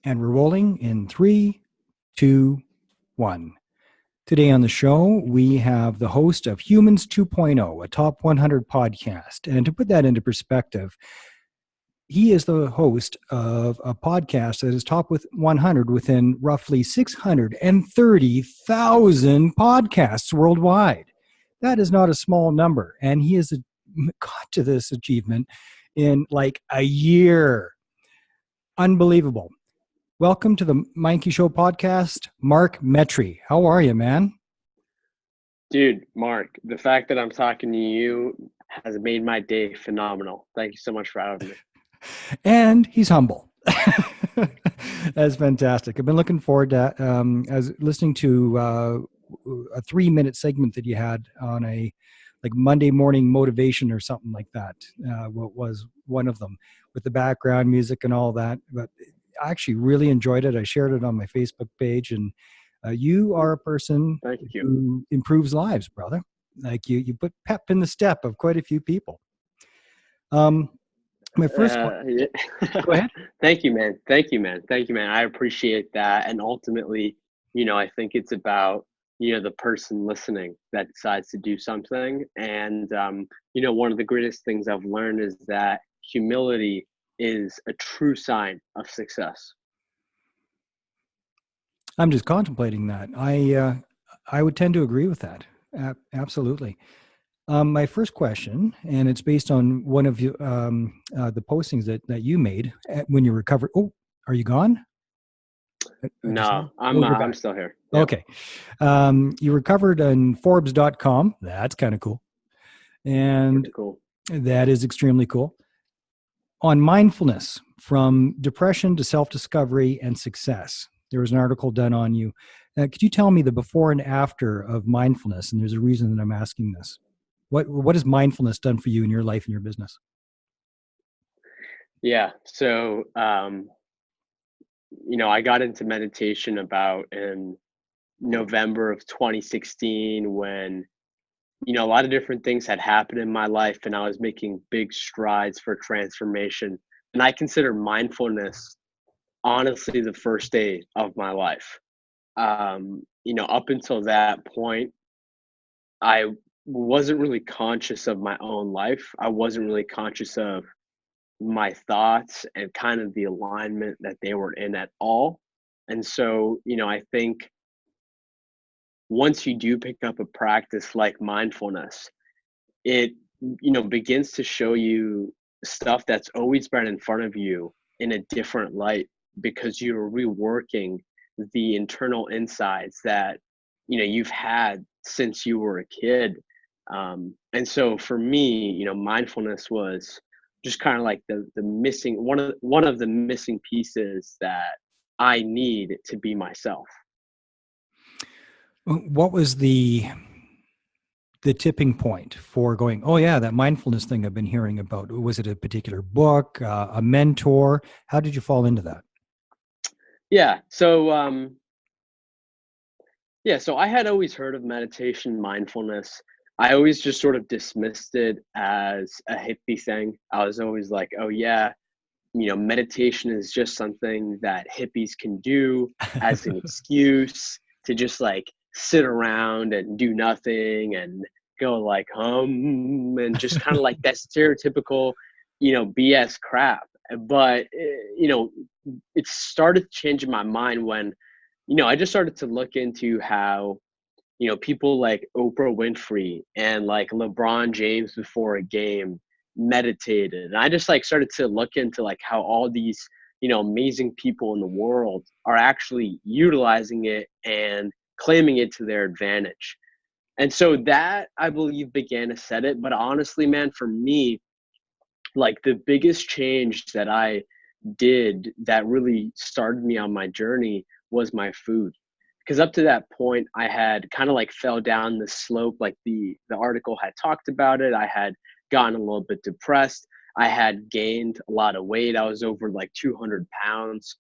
And we're rolling in 3, 2, 1. Today on the show, we have the host of Humans 2.0, a top 100 podcast. And to put that into perspective, he is the host of a podcast that is top 100 within roughly 630,000 podcasts worldwide. That is not a small number. And he has got to this achievement in like a year. Unbelievable. Welcome to the Meincke Show podcast, Mark Metry. How are you, man? Dude, Mark, the fact that I'm talking to you has made my day phenomenal. Thank you so much for having me. And he's humble. That's fantastic. I've been looking forward to as listening to a 3-minute segment that you had on a like Monday morning motivation or something like that. What was one of them with the background music and all that. But I actually really enjoyed it. I shared it on my Facebook page, and you are a person who improves lives, brother. Like you put pep in the step of quite a few people. My first yeah. Go ahead. Thank you, man. I appreciate that. And ultimately, I think it's about, the person listening that decides to do something. And, one of the greatest things I've learned is that humility is a true sign of success. I'm just contemplating that. I would tend to agree with that. Absolutely. My first question, and it's based on one of you, the postings that you made when you recovered. Oh, are you gone? No, I'm still here. Yep. Okay. You recovered on Forbes.com. That's kind of cool. And cool. That is extremely cool. On mindfulness, from depression to self-discovery and success. There was an article done on you. Could you tell me the before and after of mindfulness? And there's a reason that I'm asking this. What has mindfulness done for you in your life and your business? Yeah. So, I got into meditation about in November of 2016 when, a lot of different things had happened in my life and I was making big strides for transformation. And I consider mindfulness honestly the first day of my life. Up until that point, I wasn't really conscious of my own life. I wasn't really conscious of my thoughts and kind of the alignment that they were in at all. And so, I think once you do pick up a practice like mindfulness, it, begins to show you stuff that's always been in front of you in a different light because you're reworking the internal insights that, you've had since you were a kid. And so for me, mindfulness was just kind of like the missing one of the missing pieces that I need to be myself. What was the tipping point for going, oh yeah, that mindfulness thing I've been hearing about? Was it a particular book, a mentor? How did you fall into that? Yeah. So I had always heard of meditation, mindfulness. I always just sort of dismissed it as a hippie thing. I was always like, oh yeah, meditation is just something that hippies can do as an excuse to just like sit around and do nothing and go like and just kind of like that stereotypical, BS crap. But it started changing my mind when, I just started to look into how, people like Oprah Winfrey and like LeBron James before a game meditated. And I just like started to look into like how all these, amazing people in the world are actually utilizing it and claiming it to their advantage. And so that, I believe, began to set it. But honestly, man, for me, like the biggest change that I did that really started me on my journey was my food. Because up to that point, I had kind of like fell down the slope, like the article had talked about it. I had gotten a little bit depressed. I had gained a lot of weight. I was over like 200 pounds.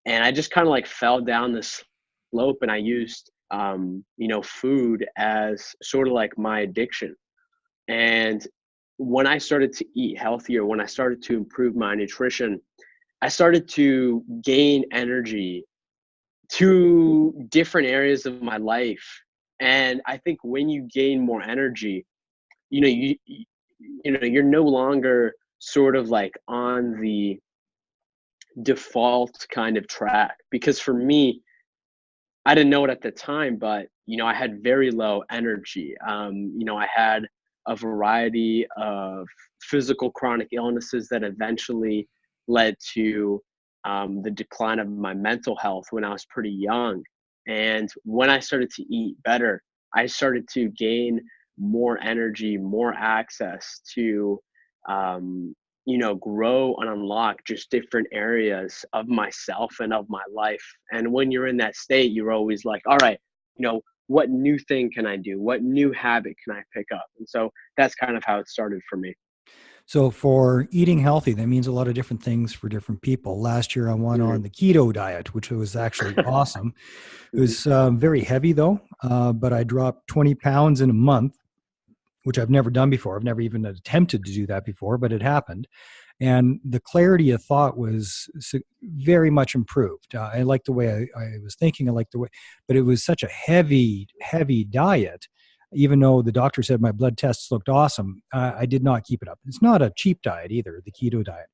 And I just kind of like fell down the slope, and I used, food as sort of like my addiction. And when I started to eat healthier, when I started to improve my nutrition, I started to gain energy to different areas of my life. And I think when you gain more energy, you know, you're no longer sort of like on the default kind of track. Because for me, I didn't know it at the time, but I had very low energy. I had a variety of physical chronic illnesses that eventually led to the decline of my mental health when I was pretty young. And when I started to eat better, I started to gain more energy, more access to grow and unlock just different areas of myself and of my life. And when you're in that state, you're always like, all right, what new thing can I do? What new habit can I pick up? And so that's kind of how it started for me. So for eating healthy, that means a lot of different things for different people. Last year, I went Mhm. on the keto diet, which was actually awesome. It Mhm. was very heavy though, but I dropped 20 pounds in a month, which I've never done before. I've never even attempted to do that before, but it happened. And the clarity of thought was very much improved. I liked the way I was thinking. I liked the way, but it was such a heavy diet. Even though the doctor said my blood tests looked awesome, I did not keep it up. It's not a cheap diet either, the keto diet.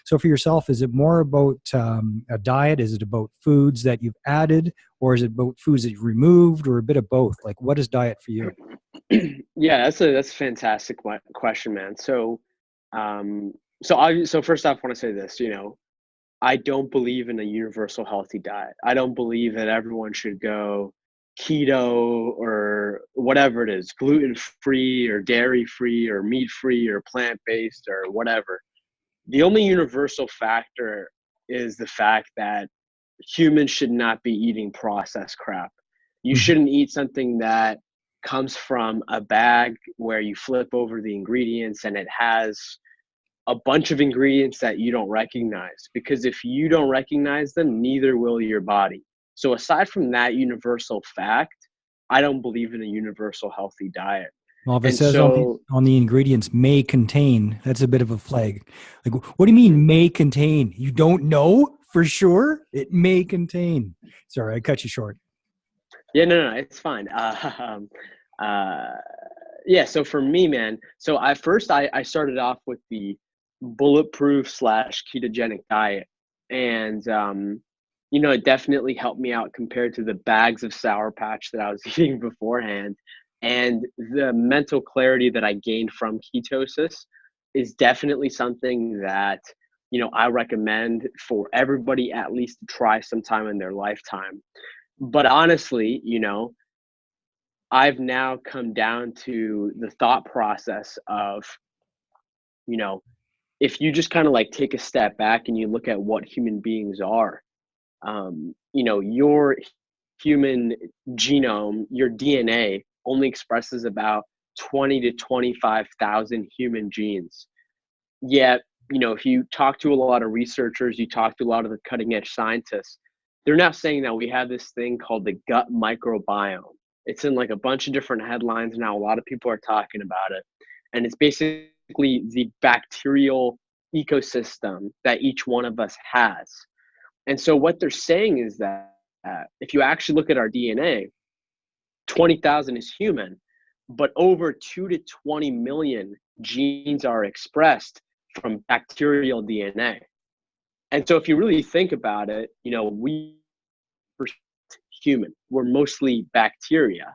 So for yourself, is it more about a diet? Is it about foods that you've added, or is it about foods that you've removed, or a bit of both? Like, what is diet for you? Yeah, that's a fantastic question, man. Um, so first off, I want to say this. I don't believe in a universal healthy diet. I don't believe that everyone should go keto or whatever it is, gluten free or dairy free or meat free or plant based or whatever. The only universal factor is the fact that humans should not be eating processed crap. You Mhm. shouldn't eat something that comes from a bag where you flip over the ingredients and it has a bunch of ingredients that you don't recognize, because if you don't recognize them, neither will your body. So aside from that universal fact, I don't believe in a universal healthy diet. Well, if it And says so on the ingredients may contain, that's a bit of a flag. Like, what do you mean may contain? You don't know for sure? It may contain. Sorry, I cut you short. yeah, no, it's fine. Uh, yeah, so for me, man, so I started off with the bulletproof slash ketogenic diet, and it definitely helped me out compared to the bags of Sour Patch that I was eating beforehand, and the mental clarity that I gained from ketosis is definitely something that I recommend for everybody at least to try sometime in their lifetime. But honestly, I've now come down to the thought process of, you know, if you just kind of like take a step back and you look at what human beings are, your human genome, your DNA only expresses about 20 to 25,000 human genes. Yet, if you talk to a lot of researchers, you talk to a lot of the cutting edge scientists, they're now saying that we have this thing called the gut microbiome. It's in like a bunch of different headlines now. A lot of people are talking about it. And it's basically the bacterial ecosystem that each one of us has. And so what they're saying is that if you actually look at our DNA, 20,000 is human, but over 2 to 20 million genes are expressed from bacterial DNA. And so if you really think about it, we are human. We're mostly bacteria.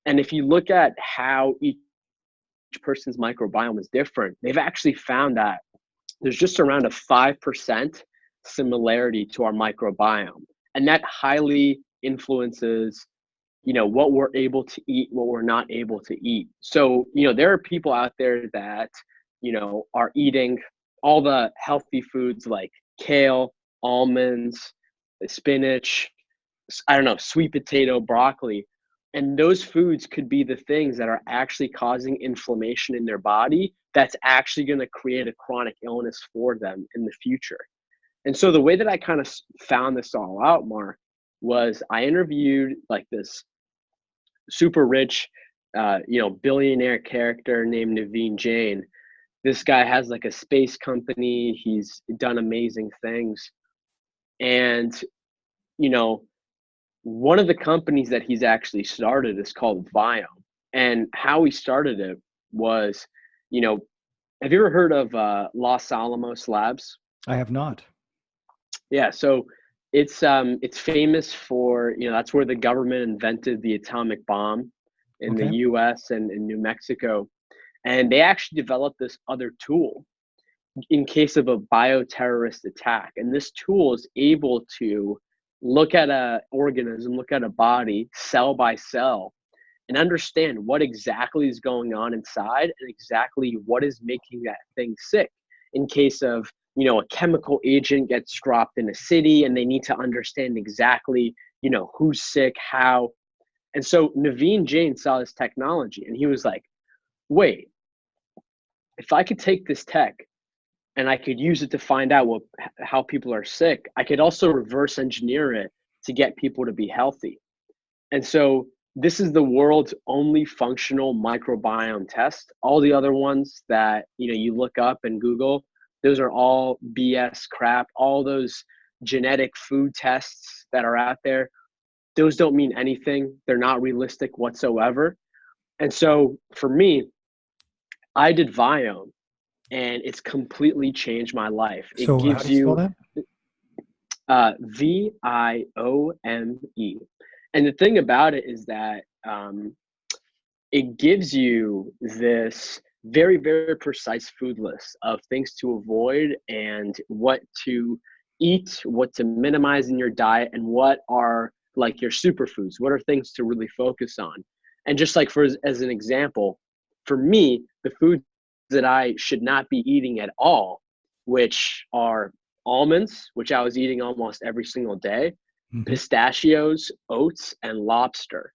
And if you look at how each person's microbiome is different, they've actually found that there's just around a 5% similarity to our microbiome. And that highly influences what we're able to eat, what we're not able to eat. So there are people out there that are eating all the healthy foods like kale, almonds, spinach, I don't know, sweet potato, broccoli, and those foods could be the things that are actually causing inflammation in their body that's actually going to create a chronic illness for them in the future. And so the way that I kind of found this all out, Mark, was I interviewed like this super rich, billionaire character named Naveen Jain. This guy has like a space company. He's done amazing things. And, you know, one of the companies that he's actually started is called Viome. And how he started it was, you know, have you ever heard of Los Alamos Labs? I have not. Yeah, so it's famous for, you know, that's where the government invented the atomic bomb in the Okay. US and in New Mexico. And they actually developed this other tool in case of a bioterrorist attack. And this tool is able to look at a organism, look at a body cell by cell, and understand what exactly is going on inside and exactly what is making that thing sick in case of, you know, a chemical agent gets dropped in a city and they need to understand exactly, you know, who's sick, how. And so Naveen Jain saw this technology and he was like, wait, if I could take this tech and I could use it to find out how people are sick, I could also reverse engineer it to get people to be healthy. And so this is the world's only functional microbiome test. All the other ones that, you know, you look up and Google, those are all BS crap. All those genetic food tests that are out there, those don't mean anything. They're not realistic whatsoever. And so for me, I did Viome and it's completely changed my life. It So how gives do you spell you that? Viome. And the thing about it is that it gives you this very, very precise food list of things to avoid and what to eat, what to minimize in your diet, and what are like your superfoods. What are things to really focus on? And just like as an example, for me, the foods that I should not be eating at all, which are almonds, which I was eating almost every single day, Mhm. pistachios, oats, and lobster.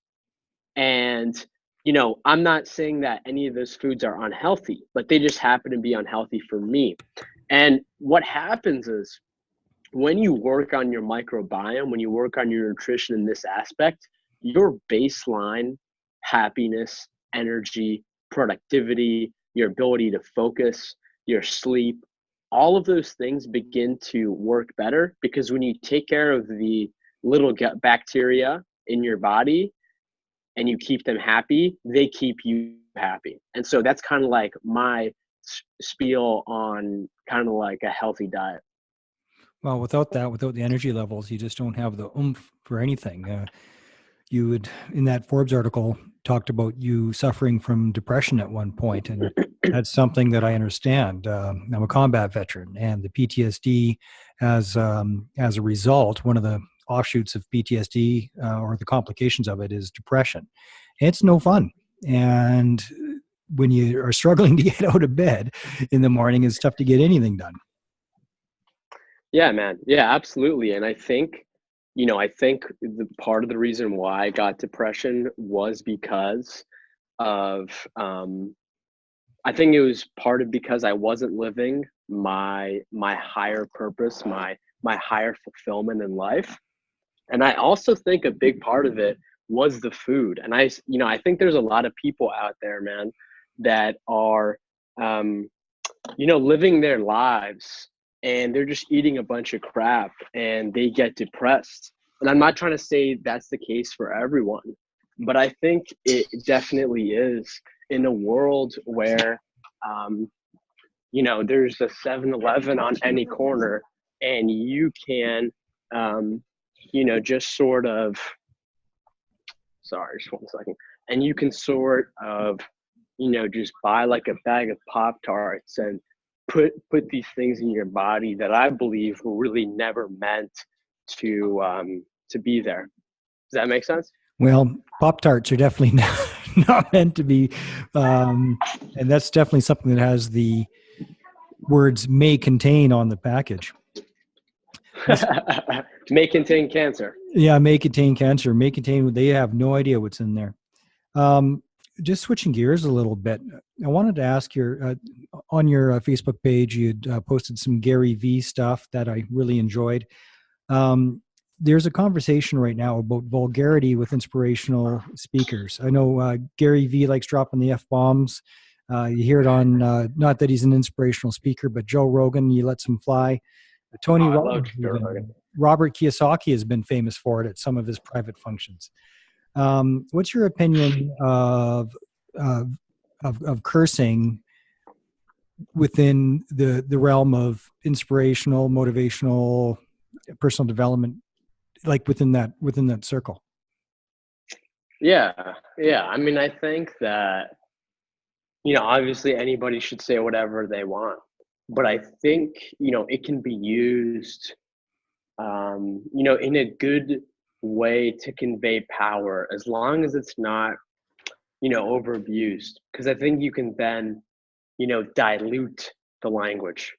And, you know, I'm not saying that any of those foods are unhealthy, but they just happen to be unhealthy for me. And what happens is when you work on your microbiome, when you work on your nutrition in this aspect, your baseline happiness, energy, productivity, your ability to focus, your sleep, all of those things begin to work better because when you take care of the little gut bacteria in your body and you keep them happy, they keep you happy. And so that's kind of like my spiel on kind of like a healthy diet. Well, without that, without the energy levels, you just don't have the oomph for anything. You would, in that Forbes article, talked about you suffering from depression at one point, and that's something that I understand. I'm a combat veteran, and the PTSD, as a result, one of the offshoots of PTSD or the complications of it is depression. It's no fun, and when you are struggling to get out of bed in the morning, it's tough to get anything done. Yeah, man. Yeah, absolutely. And I think, you know, I think the part of the reason why I got depression was because of, I think it was part of because I wasn't living my higher purpose, my higher fulfillment in life. And I also think a big part of it was the food. And you know, I think there's a lot of people out there, man, that are, um, you know, living their lives and they're just eating a bunch of crap and they get depressed. And I'm not trying to say that's the case for everyone, but I think it definitely is in a world where, um, you know, there's a 7-Eleven on any corner and you can, um, you know, just sort of, sorry, just 1 second. And you can sort of, you know, just buy like a bag of Pop Tarts and put these things in your body that I believe were really never meant to be there. Does that make sense? Well, Pop Tarts are definitely not meant to be, and that's definitely something that has the words "may contain" on the package. That's, May contain cancer. yeah, may contain cancer, may contain. They have no idea what's in there. Um, just switching gears a little bit, I wanted to ask your on your Facebook page, you'd posted some Gary V stuff that I really enjoyed. Um, there's a conversation right now about vulgarity with inspirational speakers. I know Gary V likes dropping the F bombs. You hear it on, not that he's an inspirational speaker, but Joe Rogan, he lets him fly. Oh, Tony I love Robbins, Joe even. Rogan. Robert Kiyosaki has been famous for it at some of his private functions. What's your opinion of cursing within the realm of inspirational, motivational, personal development, like within that circle? Yeah, yeah. I mean, I think that, obviously anybody should say whatever they want, but I think, it can be used, in a good way to convey power as long as it's not, overabused. Because I think you can then, dilute the language.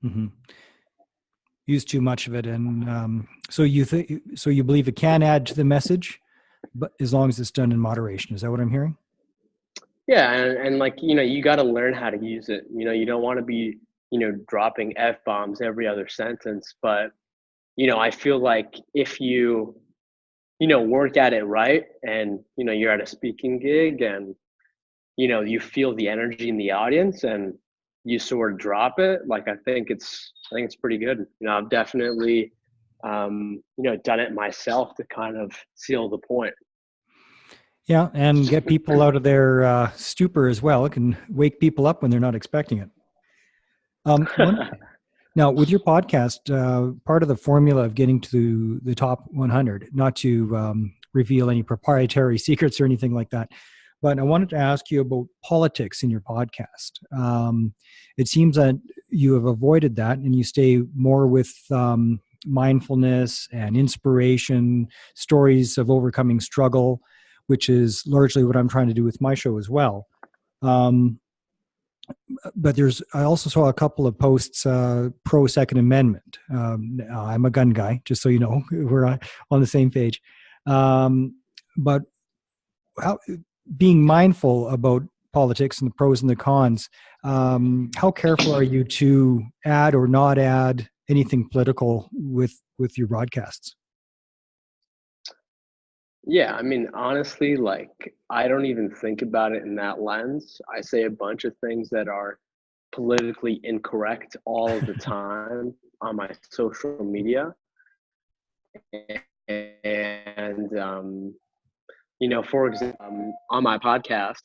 Mm-hmm. Use too much of it, and so you believe it can add to the message, but as long as it's done in moderation. Is that what I'm hearing? Yeah, and like, you got to learn how to use it. You don't want to be, dropping F bombs every other sentence, but, I feel like if you, work at it right and, you're at a speaking gig and, you feel the energy in the audience and you sort of drop it, like, I think it's pretty good. I've definitely, done it myself to kind of seal the point. Yeah, and get people out of their stupor as well. It can wake people up when they're not expecting it. One Now, with your podcast, part of the formula of getting to the top 100, not to reveal any proprietary secrets or anything like that, but I wanted to ask you about politics in your podcast. It seems that you have avoided that and you stay more with mindfulness and inspiration, stories of overcoming struggle, which is largely what I'm trying to do with my show as well. But I also saw a couple of posts pro Second Amendment. I'm a gun guy, just so you know, we're on the same page. But being mindful about politics and the pros and the cons, how careful are you to add or not add anything political with your broadcasts? Yeah, I mean, honestly, like, I don't even think about it in that lens. I say a bunch of things that are politically incorrect all of the time on my social media. And, for example, on my podcast,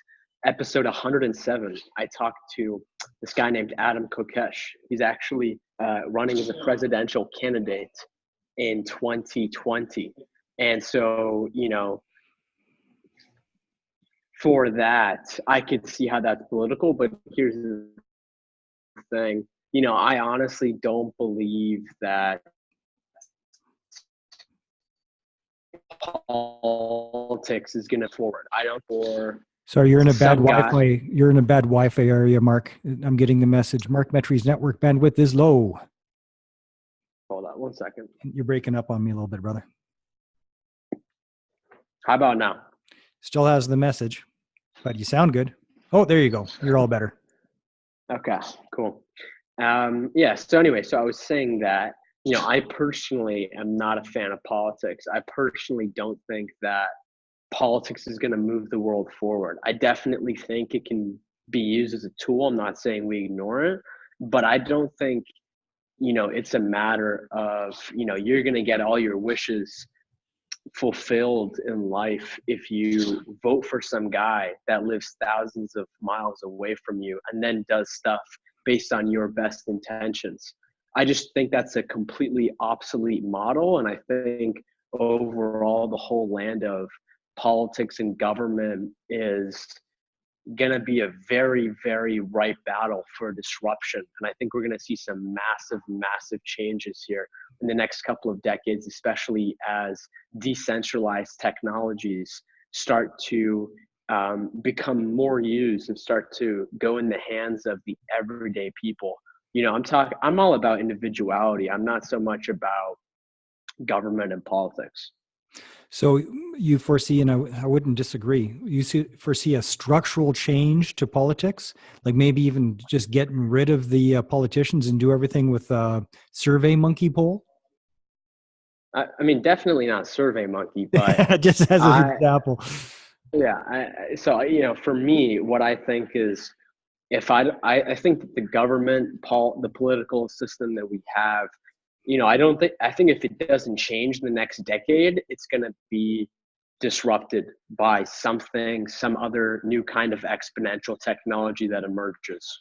episode 107, I talked to this guy named Adam Kokesh. He's actually running as a presidential candidate in 2020. And so, for that, I could see how that's political, but here's the thing. I honestly don't believe that politics is going to forward. I don't for Sorry, you're in a bad some guy. Wi-Fi. You're in a bad Wi-Fi area, Mark. I'm getting the message. Mark Metry's network bandwidth is low. Hold on 1 second. You're breaking up on me a little bit, brother. How about now? Still has the message, but you sound good. Oh, there you go. You're all better. Okay, cool. Yeah. So anyway, so I was saying that, I personally am not a fan of politics. I personally don't think that politics is going to move the world forward. I definitely think it can be used as a tool. I'm not saying we ignore it, but I don't think, it's a matter of, you're going to get all your wishes fulfilled in life if you vote for some guy that lives thousands of miles away from you and then does stuff based on your best intentions. I just think that's a completely obsolete model. And I think overall, the whole land of politics and government is going to be a very, very ripe battle for disruption. And I think we're going to see some massive, massive changes here in the next couple of decades, especially as decentralized technologies start to become more used and start to go in the hands of the everyday people. I'm all about individuality. I'm not so much about government and politics. So you foresee, and I wouldn't disagree, foresee a structural change to politics, like maybe even just getting rid of the politicians and do everything with a survey monkey poll? I mean, definitely not survey monkey, but Just as an example. Yeah. So, for me, what I think is, if I think that the government, the political system that we have, I think if it doesn't change in the next decade, it's going to be disrupted by some other new kind of exponential technology that emerges.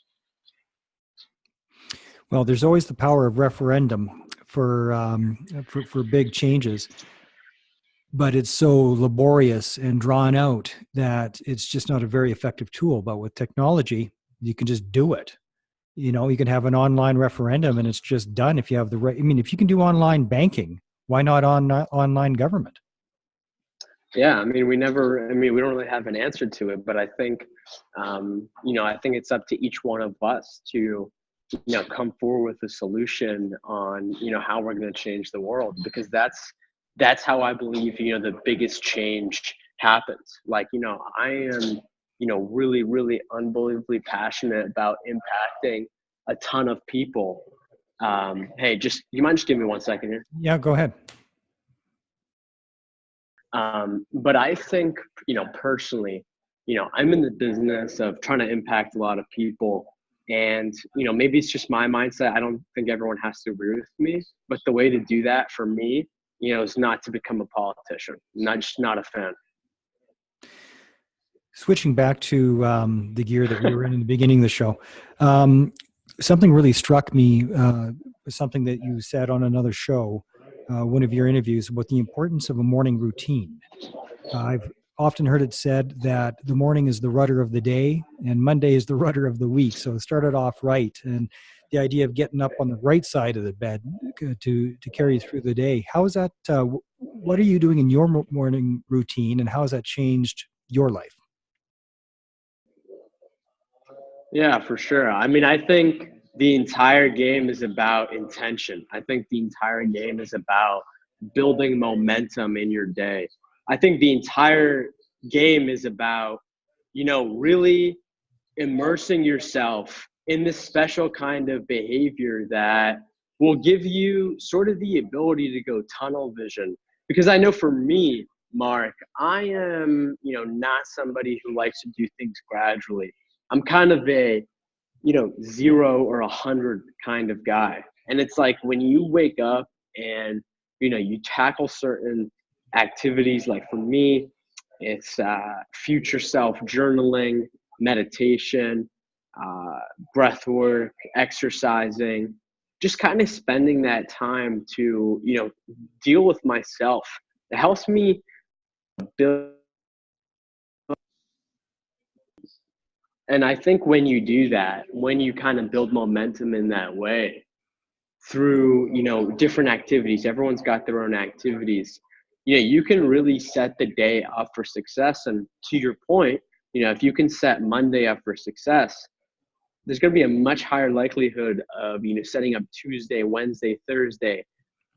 Well, there's always the power of referendum for big changes, but it's so laborious and drawn out that it's just not a very effective tool. But with technology, you can just do it. You can have an online referendum and it's just done if you have the right. I mean, if you can do online banking, why not online government? Yeah, we we don't really have an answer to it, but I think, I think it's up to each one of us to, come forward with a solution on, how we're going to change the world, because that's how I believe, the biggest change happens. Like, I am, really, really unbelievably passionate about impacting a ton of people. Hey, you mind just give me 1 second here? Yeah, go ahead. But I think, personally, I'm in the business of trying to impact a lot of people. And, maybe it's just my mindset. I don't think everyone has to agree with me. But the way to do that for me, is not to become a politician. Just not a fan. Switching back to the gear that we were in the beginning of the show, um, something really struck me. Something that you said on another show, one of your interviews, about the importance of a morning routine. I've often heard it said that the morning is the rudder of the day and Monday is the rudder of the week. So it started off right. And the idea of getting up on the right side of the bed to carry you through the day. How is that? What are you doing in your morning routine and how has that changed your life? Yeah, for sure. I think the entire game is about intention. I think the entire game is about building momentum in your day. I think the entire game is about, really immersing yourself in this special kind of behavior that will give you sort of the ability to go tunnel vision. Because I know for me, Mark, I am, not somebody who likes to do things gradually. I'm kind of a, 0 or 100 kind of guy. And it's like when you wake up and, you tackle certain activities, like for me, it's future self journaling, meditation, breath work, exercising, just kind of spending that time to, deal with myself. It helps me build. And I think when you do that, when you kind of build momentum in that way through, different activities, everyone's got their own activities. You can really set the day up for success. And to your point, if you can set Monday up for success, there's going to be a much higher likelihood of, setting up Tuesday, Wednesday, Thursday,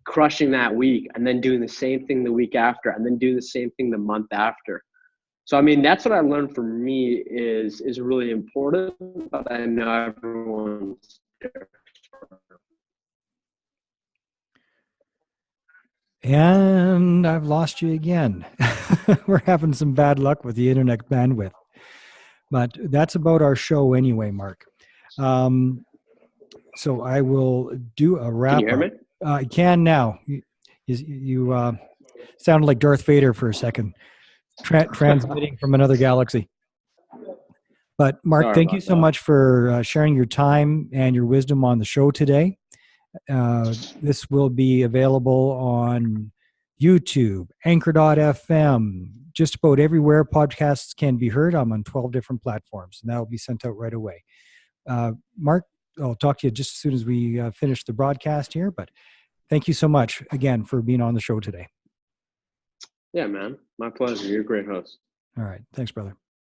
crushing that week, and then doing the same thing the week after, and then doing the same thing the month after. So that's what I learned for me is really important, but I know everyone's different. And I've lost you again. We're having some bad luck with the internet bandwidth. But that's about our show anyway, Mark. So I will do a Can you wrap hear up. me? I can now. You sounded like Darth Vader for a second, transmitting from another galaxy. But Mark, Sorry thank you about so that. much for sharing your time and your wisdom on the show today. This will be available on YouTube, Anchor.fm, just about everywhere podcasts can be heard. I'm on 12 different platforms, and that will be sent out right away. Mark, I'll talk to you just as soon as we finish the broadcast here, but thank you so much again for being on the show today. Yeah, man. My pleasure. You're a great host. All right. Thanks, brother.